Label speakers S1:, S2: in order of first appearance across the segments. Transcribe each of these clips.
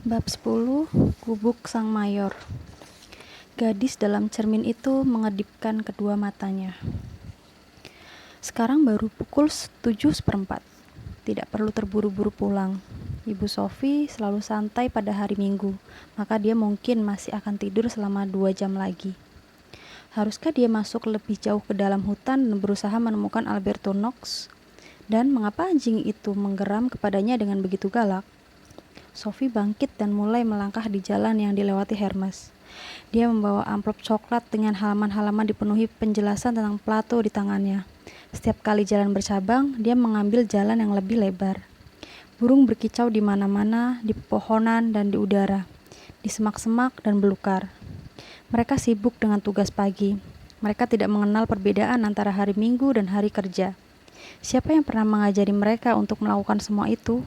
S1: Bab 10, Gubuk Sang Mayor. Gadis dalam cermin itu mengedipkan kedua matanya. Sekarang baru pukul 7:15. Tidak perlu terburu-buru pulang. Ibu Sophie selalu santai pada hari Minggu, maka dia mungkin masih akan tidur selama 2 jam lagi. Haruskah dia masuk lebih jauh ke dalam hutan dan berusaha menemukan Alberto Knox? Dan mengapa anjing itu menggeram kepadanya dengan begitu galak? Sophie bangkit dan mulai melangkah di jalan yang dilewati Hermes. Dia membawa amplop coklat dengan halaman-halaman dipenuhi penjelasan tentang Plato di tangannya. Setiap kali jalan bercabang, dia mengambil jalan yang lebih lebar. Burung berkicau di mana-mana, di pepohonan dan di udara, di semak-semak dan belukar. Mereka sibuk dengan tugas pagi. Mereka tidak mengenal perbedaan antara hari Minggu dan hari kerja. Siapa yang pernah mengajari mereka untuk melakukan semua itu?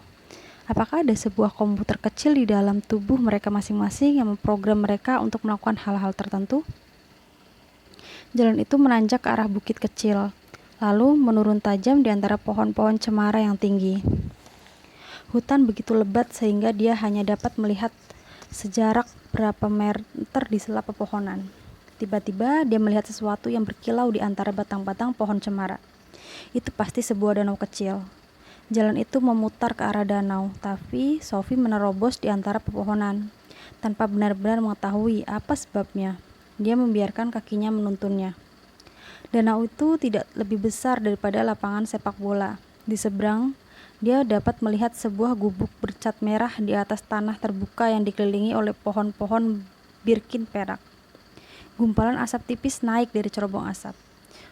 S1: Apakah ada sebuah komputer kecil di dalam tubuh mereka masing-masing yang memprogram mereka untuk melakukan hal-hal tertentu? Jalan itu menanjak ke arah bukit kecil, lalu menurun tajam di antara pohon-pohon cemara yang tinggi. Hutan begitu lebat sehingga dia hanya dapat melihat sejarak berapa meter di sela pepohonan. Tiba-tiba dia melihat sesuatu yang berkilau di antara batang-batang pohon cemara. Itu pasti sebuah danau kecil. Jalan itu memutar ke arah danau, tapi Sophie menerobos di antara pepohonan. Tanpa benar-benar mengetahui apa sebabnya, dia membiarkan kakinya menuntunnya. Danau itu tidak lebih besar daripada lapangan sepak bola. Di seberang, dia dapat melihat sebuah gubuk bercat merah di atas tanah terbuka yang dikelilingi oleh pohon-pohon birkin perak. Gumpalan asap tipis naik dari cerobong asap.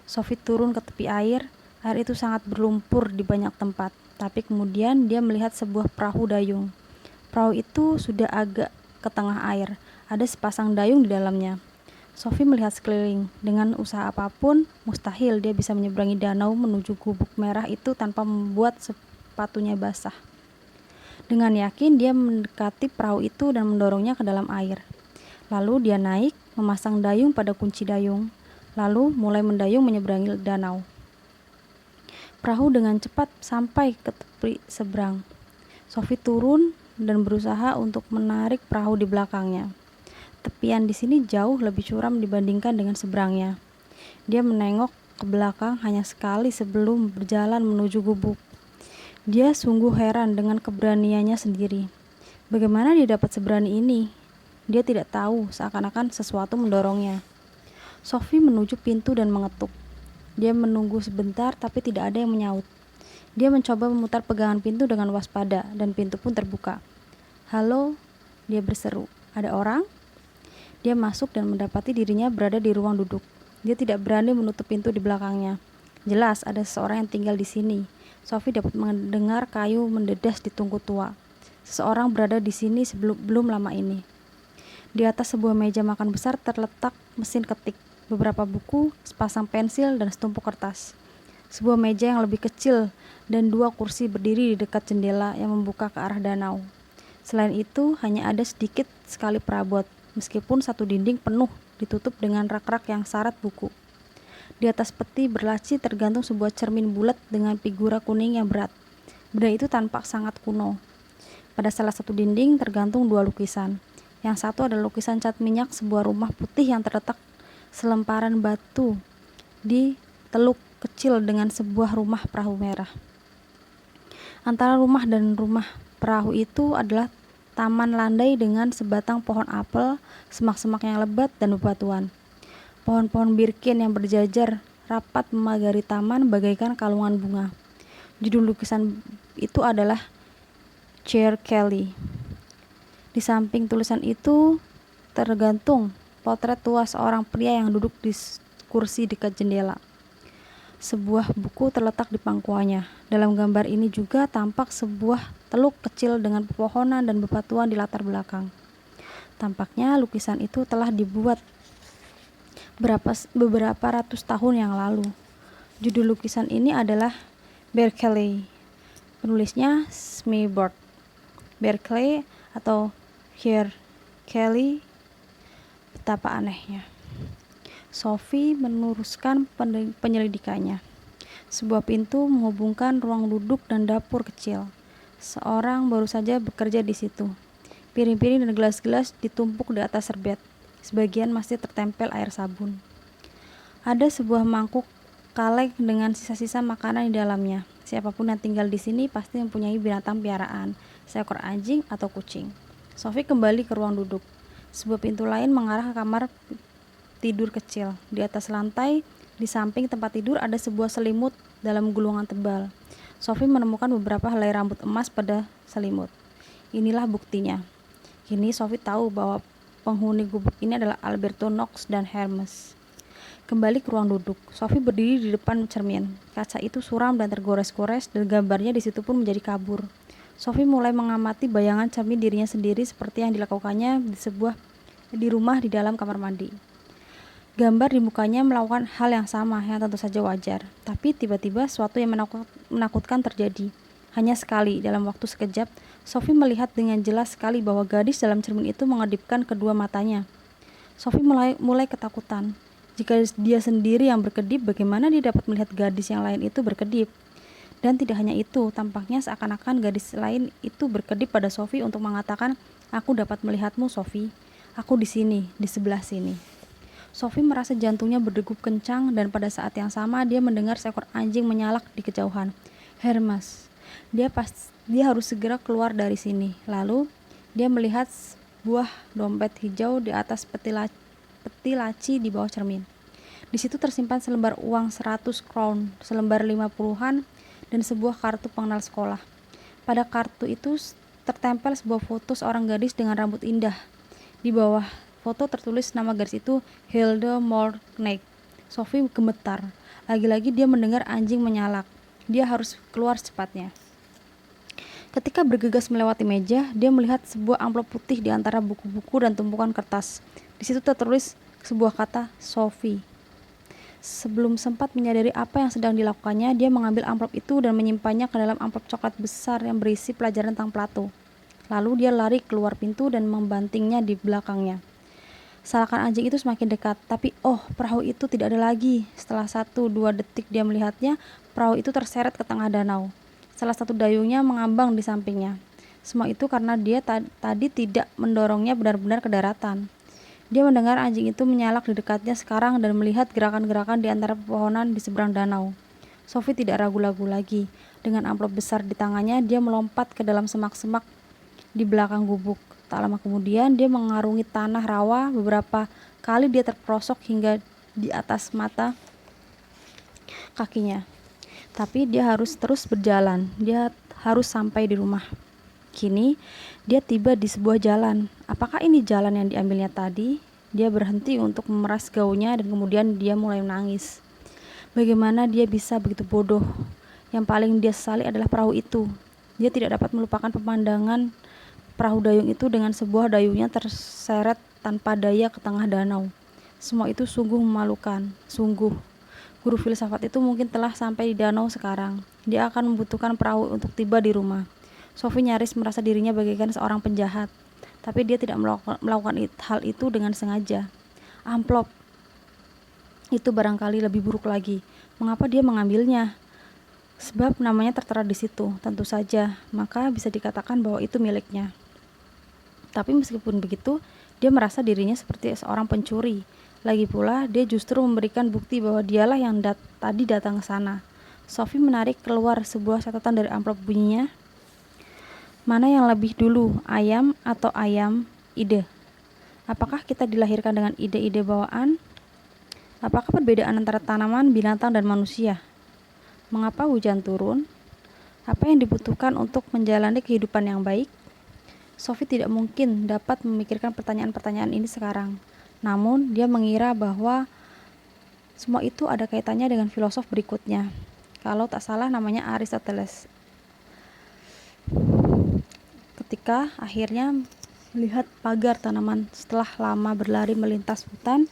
S1: Sophie turun ke tepi air. Air itu sangat berlumpur di banyak tempat. Tapi kemudian dia melihat sebuah perahu dayung. Perahu itu sudah agak ke tengah air. Ada sepasang dayung di dalamnya. Sophie melihat sekeliling. Dengan usaha apapun, mustahil dia bisa menyeberangi danau menuju gubuk merah itu tanpa membuat sepatunya basah. Dengan yakin dia mendekati perahu itu dan mendorongnya ke dalam air. Lalu dia naik, memasang dayung pada kunci dayung. Lalu mulai mendayung menyeberangi danau. Perahu dengan cepat sampai ke tepi seberang. Sophie turun dan berusaha untuk menarik perahu di belakangnya. Tepian di sini jauh lebih curam dibandingkan dengan seberangnya. Dia menengok ke belakang hanya sekali sebelum berjalan menuju gubuk. Dia sungguh heran dengan keberaniannya sendiri. Bagaimana dia dapat seberani ini? Dia tidak tahu, seakan-akan sesuatu mendorongnya. Sophie menuju pintu dan mengetuk. Dia menunggu sebentar tapi tidak ada yang menyaut. Dia mencoba memutar pegangan pintu dengan waspada dan pintu pun terbuka. "Halo," dia berseru. "Ada orang?" Dia masuk dan mendapati dirinya berada di ruang duduk. Dia tidak berani menutup pintu di belakangnya. Jelas ada seseorang yang tinggal di sini. Sophie dapat mendengar kayu mendedas di tungku tua. Seseorang berada di sini belum lama ini. Di atas sebuah meja makan besar terletak mesin ketik, beberapa buku, sepasang pensil, dan setumpuk kertas. Sebuah meja yang lebih kecil dan 2 kursi berdiri di dekat jendela yang membuka ke arah danau. Selain itu, hanya ada sedikit sekali perabot, meskipun satu dinding penuh ditutup dengan rak-rak yang syarat buku. Di atas peti berlaci tergantung sebuah cermin bulat dengan figura kuning yang berat. Benda itu tampak sangat kuno. Pada salah satu dinding tergantung 2 lukisan. Yang satu adalah lukisan cat minyak sebuah rumah putih yang terletak selemparan batu di teluk kecil dengan sebuah rumah perahu merah. Antara rumah dan rumah perahu itu adalah taman landai dengan sebatang pohon apel, semak-semak yang lebat, dan bebatuan. Pohon-pohon birkin yang berjajar rapat memagari taman bagaikan kalungan bunga. Judul lukisan itu adalah Chair Kelly. Di samping tulisan itu tergantung potret tua seorang pria yang duduk di kursi dekat jendela. Sebuah buku terletak di pangkuannya. Dalam gambar ini juga tampak sebuah teluk kecil dengan pepohonan dan bebatuan di latar belakang. Tampaknya lukisan itu telah dibuat beberapa ratus tahun yang lalu. Judul lukisan ini adalah Berkeley. Penulisnya Smyborg. Berkeley atau Here Kelly. Betapa anehnya. Sophie meneruskan penyelidikannya. Sebuah pintu menghubungkan ruang duduk dan dapur kecil. Seorang baru saja bekerja di situ. Piring-piring dan gelas-gelas ditumpuk di atas serbet. Sebagian masih tertempel air sabun. Ada sebuah mangkuk kaleng dengan sisa-sisa makanan di dalamnya. Siapapun yang tinggal di sini pasti mempunyai binatang piaraan, seekor anjing atau kucing. Sophie kembali ke ruang duduk. Sebuah pintu lain mengarah ke kamar tidur kecil. Di atas lantai, di samping tempat tidur ada sebuah selimut dalam gulungan tebal. Sophie menemukan beberapa helai rambut emas pada selimut. Inilah buktinya. Kini Sophie tahu bahwa penghuni gubuk ini adalah Alberto Knox dan Hermes. Kembali ke ruang duduk, Sophie berdiri di depan cermin. Kaca itu suram dan tergores-gores dan gambarnya di situ pun menjadi kabur. Sophie mulai mengamati bayangan cermin dirinya sendiri seperti yang dilakukannya di rumah di dalam kamar mandi. Gambar di mukanya melakukan hal yang sama yang tentu saja wajar, tapi tiba-tiba sesuatu yang menakutkan terjadi. Hanya sekali, dalam waktu sekejap, Sophie melihat dengan jelas sekali bahwa gadis dalam cermin itu mengedipkan kedua matanya. Sophie mulai ketakutan. Jika dia sendiri yang berkedip, bagaimana dia dapat melihat gadis yang lain itu berkedip? Dan tidak hanya itu, tampaknya seakan-akan gadis lain itu berkedip pada Sophie untuk mengatakan, "Aku dapat melihatmu, Sophie. Aku di sini, di sebelah sini." Sophie merasa jantungnya berdegup kencang dan pada saat yang sama dia mendengar seekor anjing menyalak di kejauhan. Hermes. Dia harus segera keluar dari sini. Lalu dia melihat sebuah dompet hijau di atas peti laci di bawah cermin. Di situ tersimpan selembar uang 100 crown, selembar 50-an, dan sebuah kartu pengenal sekolah. Pada kartu itu tertempel sebuah foto seorang gadis dengan rambut indah. Di bawah foto tertulis nama gadis itu Hilde Morknecht. Sophie gemetar. Lagi-lagi dia mendengar anjing menyalak. Dia harus keluar secepatnya. Ketika bergegas melewati meja, dia melihat sebuah amplop putih di antara buku-buku dan tumpukan kertas. Di situ tertulis sebuah kata, Sophie. Sebelum sempat menyadari apa yang sedang dilakukannya, dia mengambil amplop itu dan menyimpannya ke dalam amplop coklat besar yang berisi pelajaran tentang Plato. Lalu dia lari keluar pintu dan membantingnya di belakangnya. Salakan anjing itu semakin dekat, tapi perahu itu tidak ada lagi. Setelah 1-2 detik dia melihatnya, perahu itu terseret ke tengah danau. Salah satu dayungnya mengambang di sampingnya. Semua itu karena dia tadi tidak mendorongnya benar-benar ke daratan. Dia mendengar anjing itu menyalak di dekatnya sekarang dan melihat gerakan-gerakan di antara pepohonan di seberang danau. Sophie tidak ragu-ragu lagi. Dengan amplop besar di tangannya, dia melompat ke dalam semak-semak di belakang gubuk. Tak lama kemudian, dia mengarungi tanah rawa. Beberapa kali dia terperosok hingga di atas mata kakinya. Tapi dia harus terus berjalan. Dia harus sampai di rumah. Kini, dia tiba di sebuah jalan. Apakah ini jalan yang diambilnya tadi? Dia berhenti untuk memeras gaunnya dan kemudian dia mulai menangis. Bagaimana dia bisa begitu bodoh? Yang paling dia sesali adalah perahu itu. Dia tidak dapat melupakan pemandangan perahu dayung itu dengan sebuah dayungnya terseret tanpa daya ke tengah danau. Semua itu sungguh memalukan. Sungguh. Guru filsafat itu mungkin telah sampai di danau sekarang. Dia akan membutuhkan perahu untuk tiba di rumah. Sophie nyaris merasa dirinya bagaikan seorang penjahat, tapi dia tidak melakukan hal itu dengan sengaja. Amplop itu barangkali lebih buruk lagi. Mengapa dia mengambilnya? Sebab namanya tertera di situ, tentu saja, maka bisa dikatakan bahwa itu miliknya. Tapi meskipun begitu, dia merasa dirinya seperti seorang pencuri. Lagi pula, dia justru memberikan bukti bahwa dialah yang tadi datang ke sana. Sophie menarik keluar sebuah catatan dari amplop, bunyinya, mana yang lebih dulu, ayam atau ayam? Ide. Apakah kita dilahirkan dengan ide-ide bawaan? Apakah perbedaan antara tanaman, binatang, dan manusia? Mengapa hujan turun? Apa yang dibutuhkan untuk menjalani kehidupan yang baik? Sophie tidak mungkin dapat memikirkan pertanyaan-pertanyaan ini sekarang. Namun, dia mengira bahwa semua itu ada kaitannya dengan filosof berikutnya. Kalau tak salah namanya Aristoteles. Ketika akhirnya melihat pagar tanaman setelah lama berlari melintas hutan,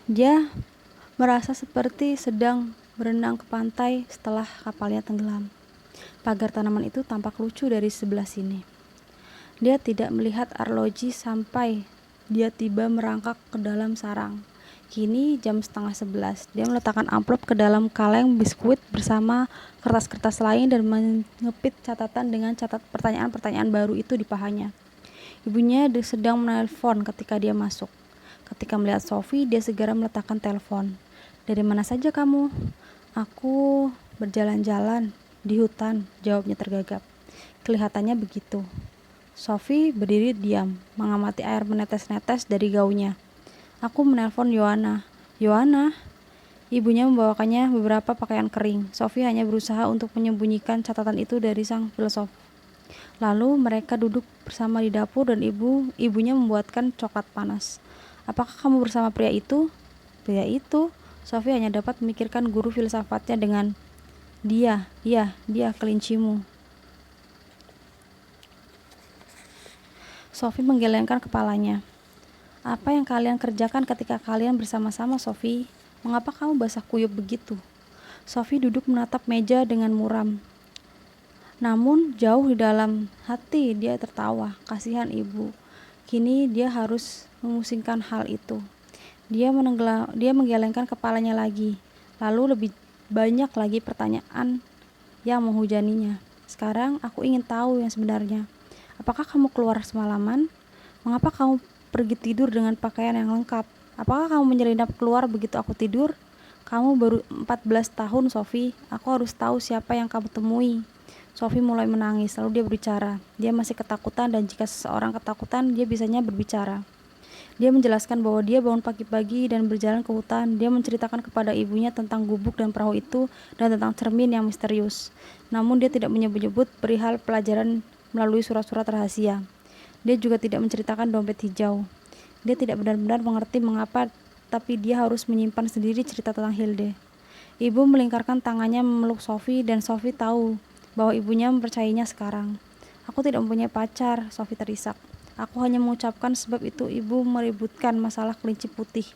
S1: dia merasa seperti sedang berenang ke pantai setelah kapalnya tenggelam. Pagar tanaman itu tampak lucu dari sebelah sini. Dia tidak melihat arloji sampai dia tiba merangkak ke dalam sarang. Kini jam 10:30. Dia meletakkan amplop ke dalam kaleng biskuit bersama kertas-kertas lain dan mengepit catatan dengan pertanyaan-pertanyaan baru itu di pahanya. Ibunya sedang menelpon ketika dia masuk. Ketika melihat Sophie, dia segera meletakkan telepon. "Dari mana saja kamu?" "Aku berjalan-jalan di hutan," jawabnya tergagap. Kelihatannya begitu. Sophie berdiri diam, mengamati air menetes-netes dari gaunnya. "Aku menelpon Yohana." "Yohana?" Ibunya membawakannya beberapa pakaian kering. Sophie hanya berusaha untuk menyembunyikan catatan itu dari sang filsuf. Lalu mereka duduk bersama di dapur dan ibunya membuatkan coklat panas. "Apakah kamu bersama pria itu?" "Pria itu?" Sophie hanya dapat memikirkan guru filsafatnya dengan dia. "Iya, dia kelincimu." Sophie menggelengkan kepalanya. "Apa yang kalian kerjakan ketika kalian bersama-sama, Sophie? Mengapa kamu basah kuyup begitu?" Sophie duduk menatap meja dengan muram. Namun jauh di dalam hati dia tertawa. Kasihan ibu. Kini dia harus memusingkan hal itu. Dia menggelengkan kepalanya lagi. Lalu lebih banyak lagi pertanyaan yang menghujaninya. "Sekarang aku ingin tahu yang sebenarnya. Apakah kamu keluar semalaman? Mengapa kamu pergi tidur dengan pakaian yang lengkap? Apakah kamu menyelinap keluar begitu aku tidur? Kamu baru 14 tahun, Sophie. Aku harus tahu siapa yang kamu temui." Sophie mulai menangis, lalu dia berbicara. Dia masih ketakutan dan jika seseorang ketakutan, dia bisanya berbicara. Dia menjelaskan bahwa dia bangun pagi-pagi dan berjalan ke hutan. Dia menceritakan kepada ibunya tentang gubuk dan perahu itu dan tentang cermin yang misterius. Namun dia tidak menyebut-nyebut perihal pelajaran melalui surat-surat rahasia. Dia juga tidak menceritakan dompet hijau. Dia tidak benar-benar mengerti mengapa, tapi dia harus menyimpan sendiri cerita tentang Hilde. Ibu melingkarkan tangannya memeluk Sophie dan Sophie tahu bahwa ibunya mempercayainya sekarang. "Aku tidak mempunyai pacar," Sophie terisak. "Aku hanya mengucapkan sebab itu ibu meributkan masalah kelinci putih.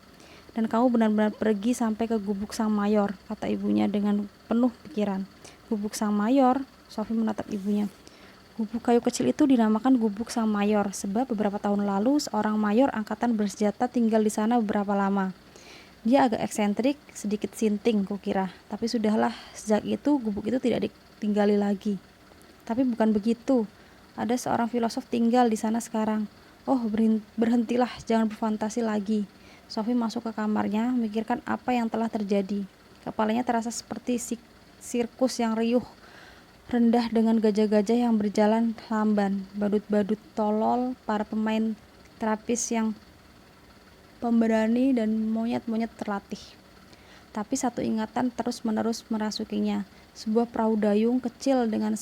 S1: Dan kamu benar-benar pergi sampai ke gubuk sang mayor," kata ibunya dengan penuh pikiran. "Gubuk sang mayor?" Sophie menatap ibunya. "Gubuk kayu kecil itu dinamakan Gubuk Sang Mayor sebab beberapa tahun lalu seorang mayor angkatan bersenjata tinggal di sana beberapa lama. Dia agak eksentrik, sedikit sinting kukira, tapi sudahlah, sejak itu gubuk itu tidak ditinggali lagi." "Tapi bukan begitu. Ada seorang filosof tinggal di sana sekarang." "Oh, berhentilah, jangan berfantasi lagi." Sophie masuk ke kamarnya, memikirkan apa yang telah terjadi. Kepalanya terasa seperti sirkus yang riuh, rendah dengan gajah-gajah yang berjalan lamban, badut-badut tolol, para pemain terapis yang pemberani, dan monyet-monyet terlatih. Tapi satu ingatan terus-menerus merasukinya. Sebuah perahu dayung kecil dengan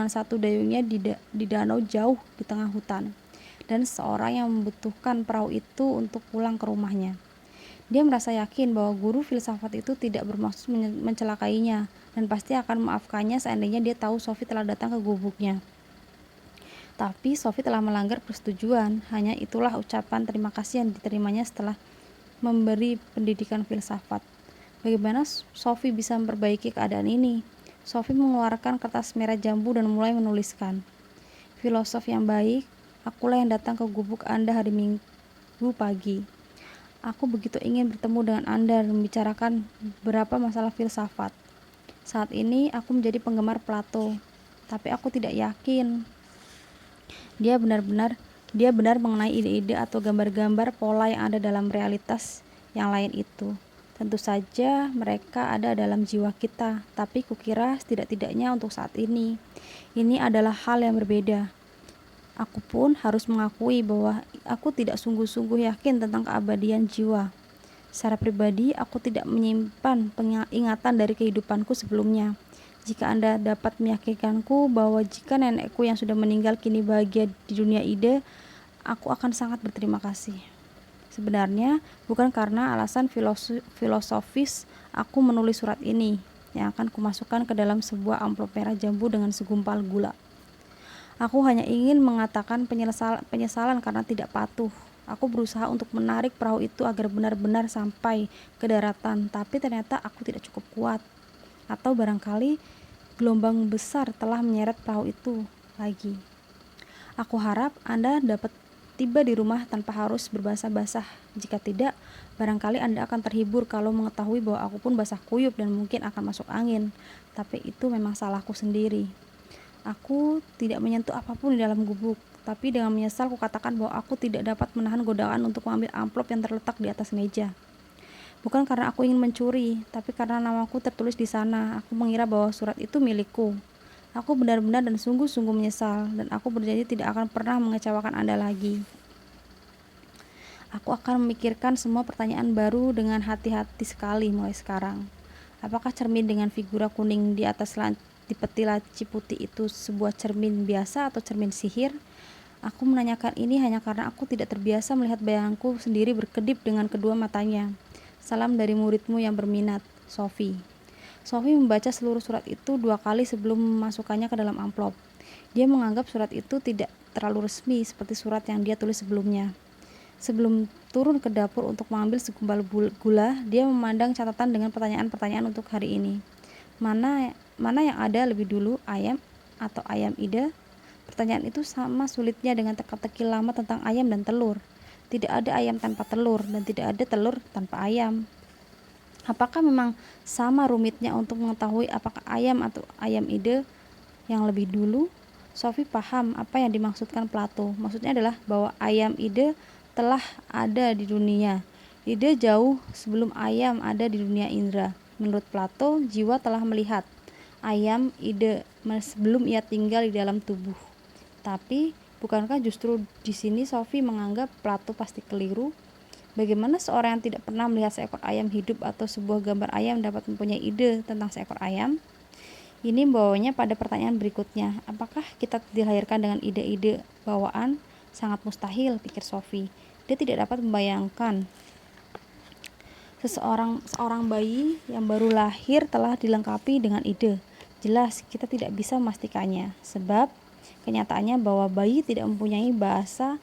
S1: satu dayungnya di danau jauh di tengah hutan. Dan seorang yang membutuhkan perahu itu untuk pulang ke rumahnya. Dia merasa yakin bahwa guru filsafat itu tidak bermaksud mencelakainya dan pasti akan memaafkannya seandainya dia tahu Sophie telah datang ke gubuknya. Tapi Sophie telah melanggar persetujuan. Hanya itulah ucapan terima kasih yang diterimanya setelah memberi pendidikan filsafat. Bagaimana Sophie bisa memperbaiki keadaan ini? Sophie mengeluarkan kertas merah jambu dan mulai menuliskan. "Filosof yang baik, akulah yang datang ke gubuk Anda hari Minggu pagi. Aku begitu ingin bertemu dengan Anda dan membicarakan beberapa masalah filsafat. Saat ini aku menjadi penggemar Plato, tapi aku tidak yakin dia benar mengenai ide-ide atau gambar-gambar pola yang ada dalam realitas yang lain itu. Tentu saja mereka ada dalam jiwa kita, tapi kukira setidak-tidaknya untuk saat ini adalah hal yang berbeda. Aku pun harus mengakui bahwa aku tidak sungguh-sungguh yakin tentang keabadian jiwa. Secara pribadi, aku tidak menyimpan ingatan dari kehidupanku sebelumnya. Jika Anda dapat meyakinkanku bahwa jika nenekku yang sudah meninggal kini bahagia di dunia ide, aku akan sangat berterima kasih." Sebenarnya, bukan karena alasan filosofis aku menulis surat ini, yang akan kumasukkan ke dalam sebuah amplop merah jambu dengan segumpal gula. Aku hanya ingin mengatakan penyesalan karena tidak patuh. Aku berusaha untuk menarik perahu itu agar benar-benar sampai ke daratan, tapi ternyata aku tidak cukup kuat. Atau barangkali gelombang besar telah menyeret perahu itu lagi. Aku harap Anda dapat tiba di rumah tanpa harus berbasah-basah. Jika tidak, barangkali Anda akan terhibur kalau mengetahui bahwa aku pun basah kuyup dan mungkin akan masuk angin. Tapi itu memang salahku sendiri. Aku tidak menyentuh apapun di dalam gubuk. Tapi dengan menyesal kukatakan bahwa aku tidak dapat menahan godaan untuk mengambil amplop yang terletak di atas meja. Bukan karena aku ingin mencuri, tapi karena namaku tertulis di sana. Aku mengira bahwa surat itu milikku. Aku benar-benar dan sungguh-sungguh menyesal, dan aku berjanji tidak akan pernah mengecewakan Anda lagi. Aku akan memikirkan semua pertanyaan baru dengan hati-hati sekali mulai sekarang. Apakah cermin dengan figura kuning di atas di peti laci putih itu sebuah cermin biasa atau cermin sihir? Aku menanyakan ini hanya karena aku tidak terbiasa melihat bayanganku sendiri berkedip dengan kedua matanya. Salam dari muridmu yang berminat, Sophie. Sophie membaca seluruh surat itu 2 kali sebelum memasukkannya ke dalam amplop. Dia menganggap surat itu tidak terlalu resmi seperti surat yang dia tulis sebelumnya. Sebelum turun ke dapur untuk mengambil segumpal gula, dia memandang catatan dengan pertanyaan-pertanyaan untuk hari ini. Mana yang ada lebih dulu, ayam atau ayam ide? Pertanyaan itu sama sulitnya dengan teka-teki lama tentang ayam dan telur. Tidak ada ayam tanpa telur, dan tidak ada telur tanpa ayam. Apakah memang sama rumitnya untuk mengetahui apakah ayam atau ayam ide yang lebih dulu? Sophie paham apa yang dimaksudkan Plato. Maksudnya adalah bahwa ayam ide telah ada di dunia. Ide jauh sebelum ayam ada di dunia indera. Menurut Plato, jiwa telah melihat ayam ide sebelum ia tinggal di dalam tubuh. Tapi, bukankah justru di sini Sophie menganggap Plato pasti keliru? Bagaimana seorang yang tidak pernah melihat seekor ayam hidup atau sebuah gambar ayam dapat mempunyai ide tentang seekor ayam? Ini membawanya pada pertanyaan berikutnya. Apakah kita dilahirkan dengan ide-ide bawaan? Sangat mustahil, pikir Sophie. Dia tidak dapat membayangkan seorang bayi yang baru lahir telah dilengkapi dengan ide. Jelas, kita tidak bisa memastikannya. Sebab, kenyataannya bahwa bayi tidak mempunyai bahasa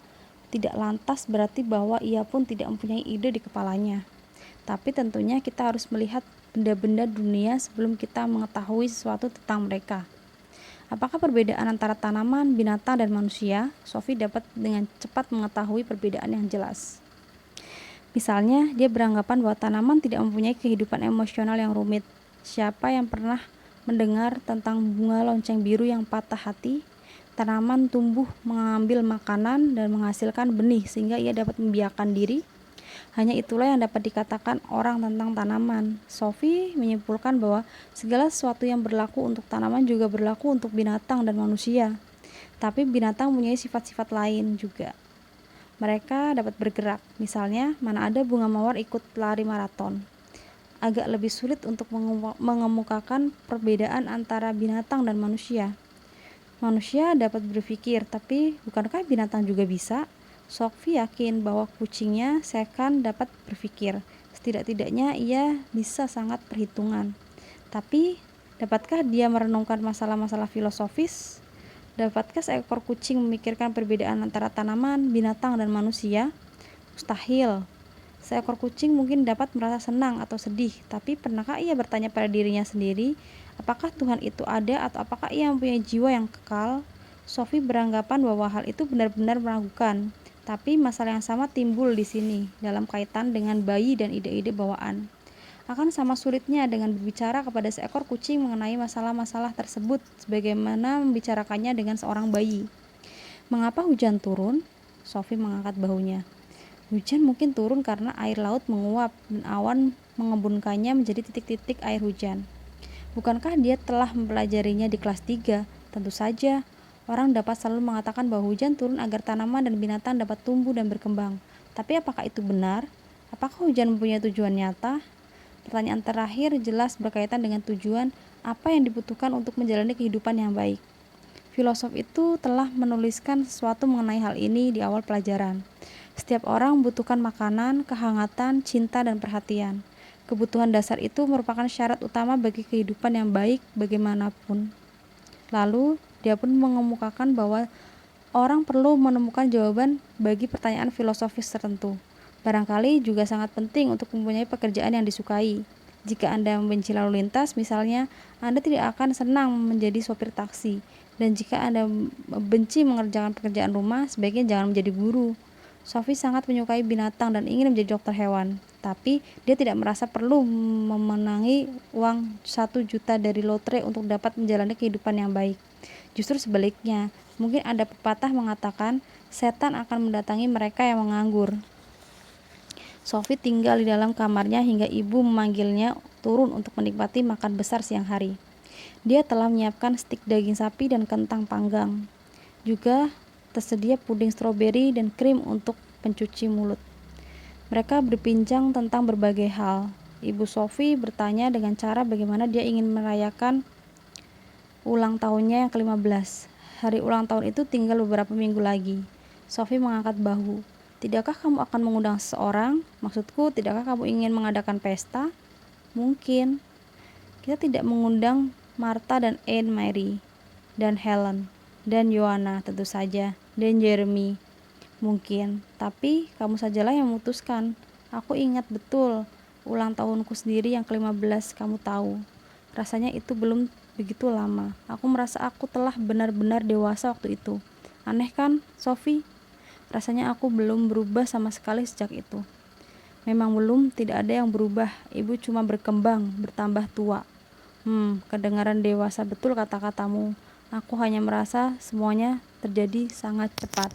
S1: tidak lantas berarti bahwa ia pun tidak mempunyai ide di kepalanya. Tapi tentunya kita harus melihat benda-benda dunia sebelum kita mengetahui sesuatu tentang mereka. Apakah perbedaan antara tanaman, binatang, dan manusia? Sophie dapat dengan cepat mengetahui perbedaan yang jelas. Misalnya, dia beranggapan bahwa tanaman tidak mempunyai kehidupan emosional yang rumit. Siapa yang pernah mendengar tentang bunga lonceng biru yang patah hati? Tanaman tumbuh mengambil makanan dan menghasilkan benih sehingga ia dapat membiarkan diri. Hanya itulah yang dapat dikatakan orang tentang tanaman. Sophie menyimpulkan bahwa segala sesuatu yang berlaku untuk tanaman juga berlaku untuk binatang dan manusia. Tapi binatang mempunyai sifat-sifat lain juga. Mereka dapat bergerak. Misalnya, mana ada bunga mawar ikut lari maraton. Agak lebih sulit untuk mengemukakan perbedaan antara binatang dan manusia. Manusia dapat berpikir, tapi bukankah binatang juga bisa? Sophie yakin bahwa kucingnya Sekan dapat berpikir. Setidak-tidaknya ia bisa sangat perhitungan. Tapi, dapatkah dia merenungkan masalah-masalah filosofis? Dapatkah seekor kucing memikirkan perbedaan antara tanaman, binatang, dan manusia? Mustahil. Seekor kucing mungkin dapat merasa senang atau sedih, tapi pernahkah ia bertanya pada dirinya sendiri, apakah Tuhan itu ada atau apakah ia mempunyai jiwa yang kekal? Sophie beranggapan bahwa hal itu benar-benar meragukan, tapi masalah yang sama timbul di sini dalam kaitan dengan bayi dan ide-ide bawaan. Akan sama sulitnya dengan berbicara kepada seekor kucing mengenai masalah-masalah tersebut sebagaimana membicarakannya dengan seorang bayi. Mengapa hujan turun? Sophie mengangkat bahunya. Hujan mungkin turun karena air laut menguap dan awan mengembunkannya menjadi titik-titik air hujan. Bukankah dia telah mempelajarinya di kelas 3? Tentu saja, orang dapat selalu mengatakan bahwa hujan turun agar tanaman dan binatang dapat tumbuh dan berkembang. Tapi apakah itu benar? Apakah hujan mempunyai tujuan nyata? Pertanyaan terakhir jelas berkaitan dengan tujuan apa yang dibutuhkan untuk menjalani kehidupan yang baik. Filosof itu telah menuliskan sesuatu mengenai hal ini di awal pelajaran. Setiap orang membutuhkan makanan, kehangatan, cinta, dan perhatian. Kebutuhan dasar itu merupakan syarat utama bagi kehidupan yang baik bagaimanapun. Lalu, dia pun mengemukakan bahwa orang perlu menemukan jawaban bagi pertanyaan filosofis tertentu. Barangkali juga sangat penting untuk mempunyai pekerjaan yang disukai. Jika Anda membenci lalu lintas, misalnya, Anda tidak akan senang menjadi sopir taksi. Dan jika Anda benci mengerjakan pekerjaan rumah, sebaiknya jangan menjadi guru. Sophie sangat menyukai binatang dan ingin menjadi dokter hewan. Tapi, dia tidak merasa perlu memenangi uang 1 juta dari lotre untuk dapat menjalani kehidupan yang baik. Justru sebaliknya, Mungkin ada pepatah mengatakan, setan akan mendatangi mereka yang menganggur. Sophie tinggal di dalam kamarnya hingga ibu memanggilnya turun untuk menikmati makan besar siang hari. Dia telah menyiapkan stik daging sapi dan kentang panggang. Juga tersedia puding stroberi dan krim untuk pencuci mulut. Mereka berbincang tentang berbagai hal. Ibu Sophie bertanya dengan cara bagaimana dia ingin merayakan ulang tahunnya yang ke-15. Hari ulang tahun itu tinggal beberapa minggu lagi. Sophie mengangkat bahu. Tidakkah kamu akan mengundang seseorang? Maksudku, tidakkah kamu ingin mengadakan pesta? Mungkin. Kita tidak mengundang Martha dan Anne Mary, dan Helen, dan Joanna tentu saja, dan Jeremy. Mungkin, tapi kamu sajalah yang memutuskan. Aku ingat betul ulang tahunku sendiri yang ke-15, kamu tahu. Rasanya itu belum begitu lama. Aku merasa aku telah benar-benar dewasa waktu itu. Aneh kan, Sophie? Rasanya aku belum berubah sama sekali sejak itu. Memang belum, tidak ada yang berubah. Ibu cuma berkembang, bertambah tua. Kedengaran dewasa betul kata-katamu. Aku hanya merasa semuanya terjadi sangat cepat.